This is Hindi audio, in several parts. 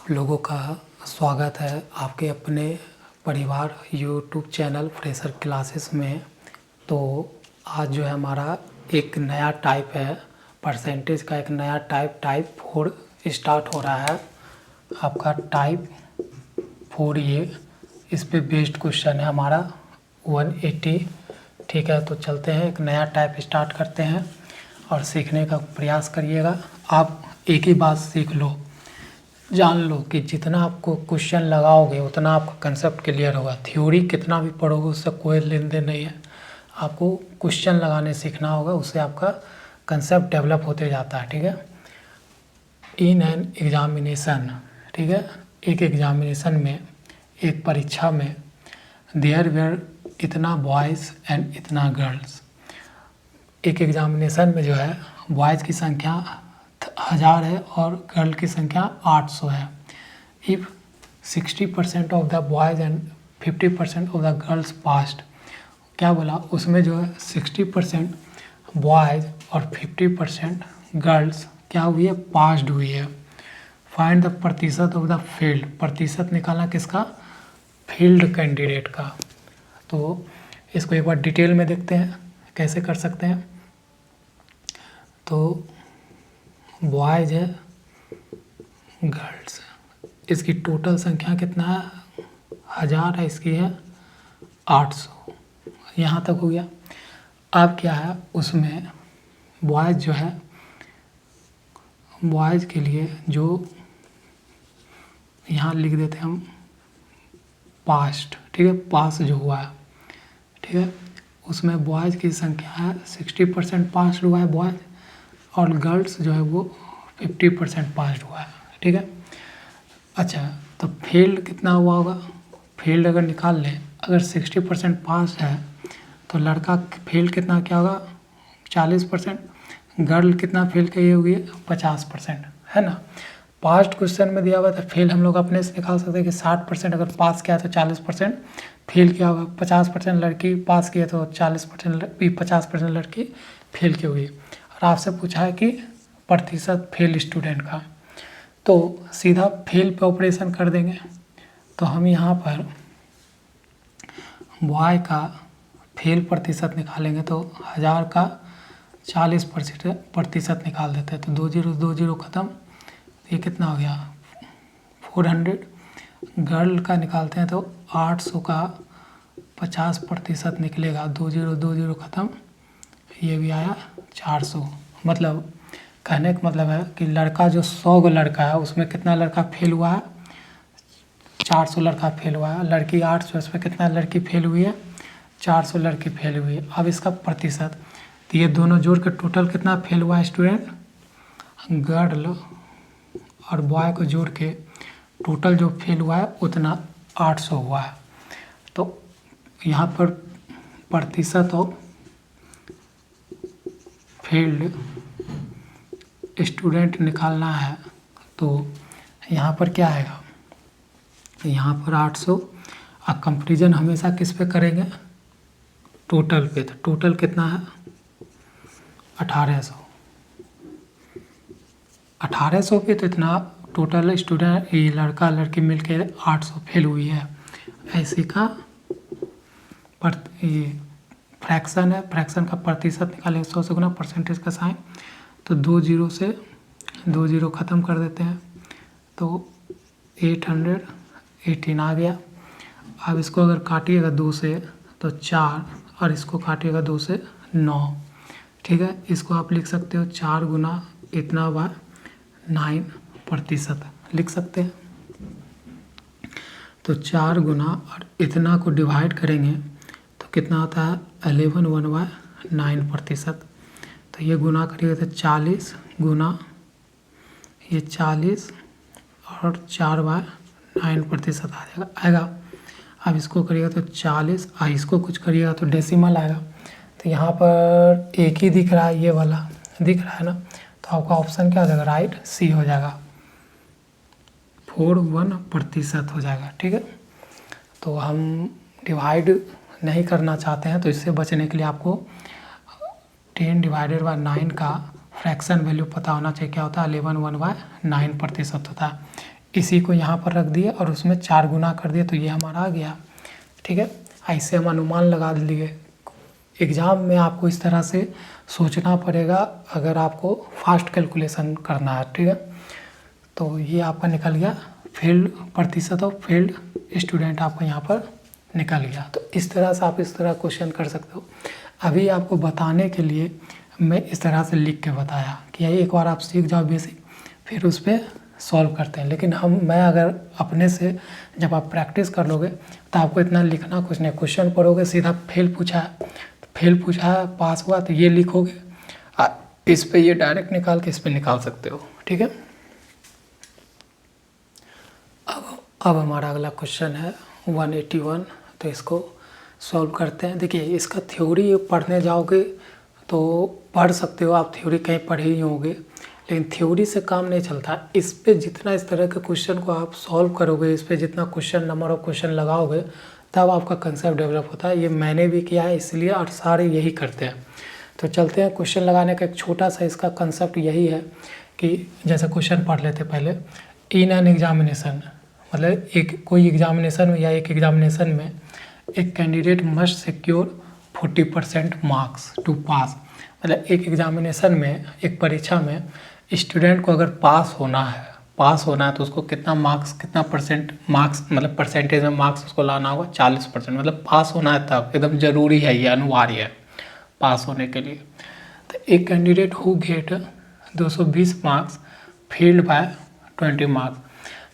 आप लोगों का स्वागत है आपके अपने परिवार यूट्यूब चैनल फ्रेशर क्लासेस में। तो आज जो है हमारा एक नया टाइप है, परसेंटेज का एक नया टाइप 4 स्टार्ट हो रहा है। आपका टाइप 4 ये इस पे बेस्ड क्वेश्चन है हमारा 180। ठीक है, तो चलते हैं, एक नया टाइप स्टार्ट करते हैं और सीखने का प्रयास करिएगा। आप एक ही बात सीख लो, जान लो कि जितना आपको क्वेश्चन लगाओगे उतना आपका कंसेप्ट क्लियर होगा। थ्योरी कितना भी पढ़ोगे उससे कोई लेन देन नहीं है। आपको क्वेश्चन लगाने सीखना होगा, उससे आपका कंसेप्ट डेवलप होते जाता है। ठीक है, इन एन एग्जामिनेशन, ठीक है, एक एग्जामिनेशन में, एक परीक्षा में, देयर वेयर इतना बॉयज़ एंड इतना गर्ल्स। एक एग्जामिनेशन में जो है बॉयज़ की संख्या 1000 है और गर्ल की संख्या 800 है। If 60% of the boys and 50% of the girls passed, क्या बोला उसमें जो है 60% बॉयज़ और 50% गर्ल्स क्या हुई है, पास्ड हुई है। फाइंड द प्रतिशत ऑफ द फील्ड, प्रतिशत निकालना किसका, फील्ड कैंडिडेट का। तो इसको एक बार डिटेल में देखते हैं कैसे कर सकते हैं। तो बॉयज़ है, गर्ल्स, इसकी टोटल संख्या कितना है, 1000 है, इसकी है 800। यहाँ तक हो गया। अब क्या है उसमें बॉयज़ जो है, बॉयज़ के लिए जो यहाँ लिख देते हैं हम पास्ट, ठीक है, पास जो हुआ है, ठीक है, उसमें बॉयज़ की संख्या है 60% पास हुआ है बॉयज़, और गर्ल्स जो है वो 50% पास हुआ है। ठीक है, अच्छा, तो फील्ड कितना हुआ होगा, फील्ड अगर निकाल लें, अगर 60% पास है तो लड़का फील्ड कितना क्या होगा, 40%, गर्ल कितना फील्ड की होगी, 50%, है ना। पास्ट क्वेश्चन में दिया हुआ था फेल, हम लोग अपने से निकाल सकते हैं कि 60% अगर पास किया तो 40% फेल किया होगा, 50% लड़की पास किया तो 50% लड़की फेल की होगी। और आपसे पूछा है कि प्रतिशत फेल स्टूडेंट का, तो सीधा फेल पे ऑपरेशन कर देंगे। तो हम यहाँ पर बॉय का फेल प्रतिशत निकालेंगे तो 1000 का 40% निकाल देते हैं, तो 20 ख़त्म, ये कितना हो गया 400। गर्ल का निकालते हैं तो 800 का 50% निकलेगा, 20 ख़त्म, ये भी आया 400। मतलब कहने का मतलब है कि लड़का जो 100 गो लड़का है उसमें कितना लड़का फेल हुआ है, 400 लड़का फेल हुआ है। लड़की 800, इसमें कितना लड़की फेल हुई है, 400 लड़की फेल हुई है। अब इसका प्रतिशत, तो ये दोनों जोड़ के टोटल कितना फेल हुआ है स्टूडेंट, गर्ल और बॉय को जोड़ के टोटल जो फेल हुआ है उतना 800 हुआ है। तो यहाँ पर प्रतिशत ऑफ फेल्ड स्टूडेंट निकालना है, तो यहाँ पर क्या आएगा, यहाँ पर 800। अब कंपेरिजन हमेशा किस पे करेंगे, टोटल पे। तो टोटल कितना है 1800, 1800 पे तो इतना टोटल स्टूडेंट, ये लड़का लड़की मिलके 800 फेल हुई है। ऐसे का ये फ्रैक्शन है, फ्रैक्शन का प्रतिशत निकालें 100 से गुना, परसेंटेज का साइन, तो 20 से 20 ख़त्म कर देते हैं, तो 818 आ गया। अब इसको अगर काटिएगा 2 से तो 4, और इसको काटिएगा 2 से 9। ठीक है, इसको आप लिख सकते हो 4 गुना इतना हुआ 9% लिख सकते हैं। तो 4 गुना और इतना को डिवाइड करेंगे तो कितना आता है 11/9%। तो ये गुना करिएगा तो 40 गुना ये 40 और 4/9% आएगा। अब इसको करिएगा तो 40, और इसको कुछ करिएगा तो डेसिमल आएगा। तो यहाँ पर एक ही दिख रहा है, ये वाला दिख रहा है ना, तो आपका ऑप्शन क्या हो जाएगा, राइट सी हो जाएगा, 41% हो जाएगा। ठीक है, तो हम डिवाइड नहीं करना चाहते हैं, तो इससे बचने के लिए आपको 10/9 का फ्रैक्शन वैल्यू पता होना चाहिए, क्या होता है 11/9% होता है। इसी को यहाँ पर रख दिए और उसमें 4 गुना कर दिए तो ये हमारा आ गया। ठीक है, ऐसे हम अनुमान लगा लिए। एग्ज़ाम में आपको इस तरह से सोचना पड़ेगा अगर आपको फास्ट कैलकुलेशन करना है। ठीक है, तो ये आपका निकल गया फेल्ड प्रतिशत ऑफ फेल्ड स्टूडेंट आपका यहाँ पर निकल गया। तो इस तरह से आप इस तरह क्वेश्चन कर सकते हो। अभी आपको बताने के लिए मैं इस तरह से लिख के बताया कि एक बार आप सीख जाओ बेसिक, फिर उस पर सॉल्व करते हैं। लेकिन मैं अगर अपने से जब आप प्रैक्टिस कर लोगे तो आपको इतना लिखना कुछ नहीं, क्वेश्चन पढ़ोगे सीधा फेल पूछा है पास हुआ तो ये लिखोगे, इस पे ये डायरेक्ट निकाल के इस पे निकाल सकते हो। ठीक है, अब हमारा अगला क्वेश्चन है 181, तो इसको सॉल्व करते हैं। देखिए इसका थ्योरी पढ़ने जाओगे तो पढ़ सकते हो, आप थ्योरी कहीं पढ़े ही होंगे, लेकिन थ्योरी से काम नहीं चलता। इस पे जितना इस तरह के क्वेश्चन को आप सॉल्व करोगे, इस पे जितना क्वेश्चन नंबर ऑफ क्वेश्चन लगाओगे तब आपका कंसेप्ट डेवलप होता है। ये मैंने भी किया है इसलिए, और सारे यही करते हैं। तो चलते हैं क्वेश्चन लगाने का एक छोटा सा इसका कंसेप्ट यही है कि जैसे क्वेश्चन पढ़ लेते पहले। इन एन एग्जामिनेशन मतलब एक कोई एग्जामिनेशन में या एक एग्जामिनेशन में एक candidate must secure 40% marks to pass. मतलब एक एग्जामिनेशन में, एक परीक्षा में स्टूडेंट को अगर पास होना है तो उसको कितना मार्क्स, कितना परसेंट मार्क्स, मतलब परसेंटेज में मार्क्स उसको लाना होगा 40%। मतलब पास होना है तब एकदम ज़रूरी है, ये अनिवार्य है पास होने के लिए। तो एक candidate who get 220 marks failed by 20 marks.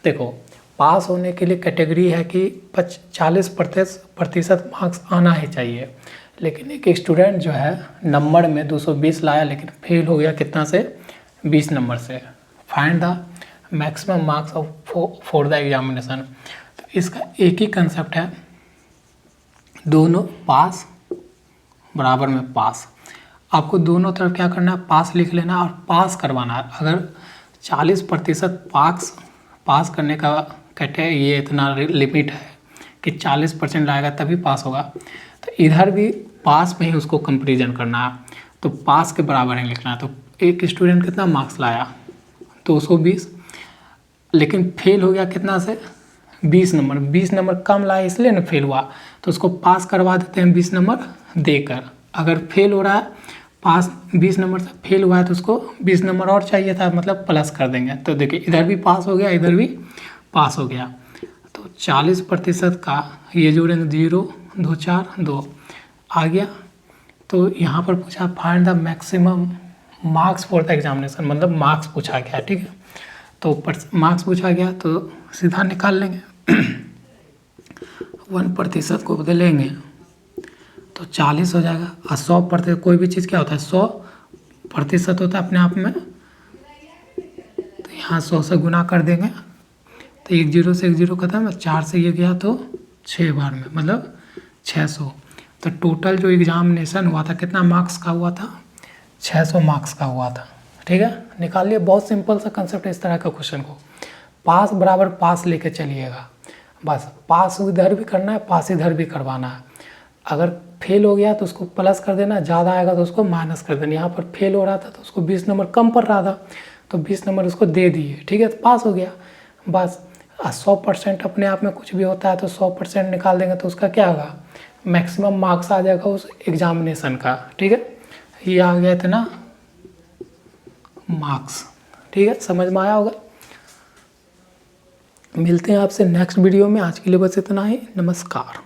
देखो पास होने के लिए कैटेगरी है कि 40% मार्क्स आना ही चाहिए, लेकिन एक स्टूडेंट जो है नंबर में 220 लाया लेकिन फेल हो गया कितना से, 20 नंबर से। Find the maximum marks of for the examination. तो इसका एक ही कंसेप्ट है, दोनों पास बराबर में पास। आपको दोनों तरफ क्या करना है, पास लिख लेना और पास करवाना है। अगर 40% पास करने का ये इतना लिमिट है कि 40% लाएगा तभी पास होगा, तो इधर भी पास में ही उसको कंपेरिजन करना है, तो पास के बराबर ही लिखना है। तो एक स्टूडेंट कितना मार्क्स लाया 220, लेकिन फेल हो गया कितना से, 20 नंबर। 20 नंबर कम लाया इसलिए ना फेल हुआ, तो उसको पास करवा देते हैं 20 नंबर देकर। अगर फेल हो रहा है, पास 20 नंबर से फेल हुआ है तो उसको 20 नंबर और चाहिए था, मतलब प्लस कर देंगे। तो देखिए इधर भी पास हो गया, इधर भी पास हो गया। तो 40% का ये जोड़ेंगे 0 2 4 2 आ गया। तो यहाँ पर पूछा find the maximum marks for the examination, मतलब मार्क्स पूछा गया। ठीक है, तो मार्क्स पूछा गया तो सीधा निकाल लेंगे 1% को बदलेंगे तो 40 हो जाएगा। और 100% कोई भी चीज़ क्या होता है, 100% होता है अपने आप में, तो यहाँ 100 से गुना कर देंगे तो 1 0 से 1 0 खत्म है, 4 से ये गया तो 6 बार में, मतलब 600। तो टोटल जो एग्जामिनेशन हुआ था कितना मार्क्स का हुआ था, 600 मार्क्स का हुआ था। ठीक है, निकाल लिया। बहुत सिंपल सा कंसेप्ट है इस तरह का क्वेश्चन को। पास बराबर पास लेके चलिएगा, बस पास इधर भी करना है, पास इधर भी करवाना है। अगर फेल हो गया तो उसको प्लस कर देना, ज़्यादा आएगा तो उसको माइनस कर देना। यहाँ पर फेल हो रहा था तो उसको 20 नंबर कम पड़ रहा था तो 20 नंबर उसको दे दिए। ठीक है, तो पास हो गया बस। 100% अपने आप में कुछ भी होता है तो 100% निकाल देंगे तो उसका क्या होगा, मैक्सिमम मार्क्स आ जाएगा उस एग्जामिनेशन का। ठीक है, ये आ गया इतना मार्क्स। ठीक है, समझ में आया होगा। मिलते हैं आपसे नेक्स्ट वीडियो में। आज के लिए बस इतना ही, नमस्कार।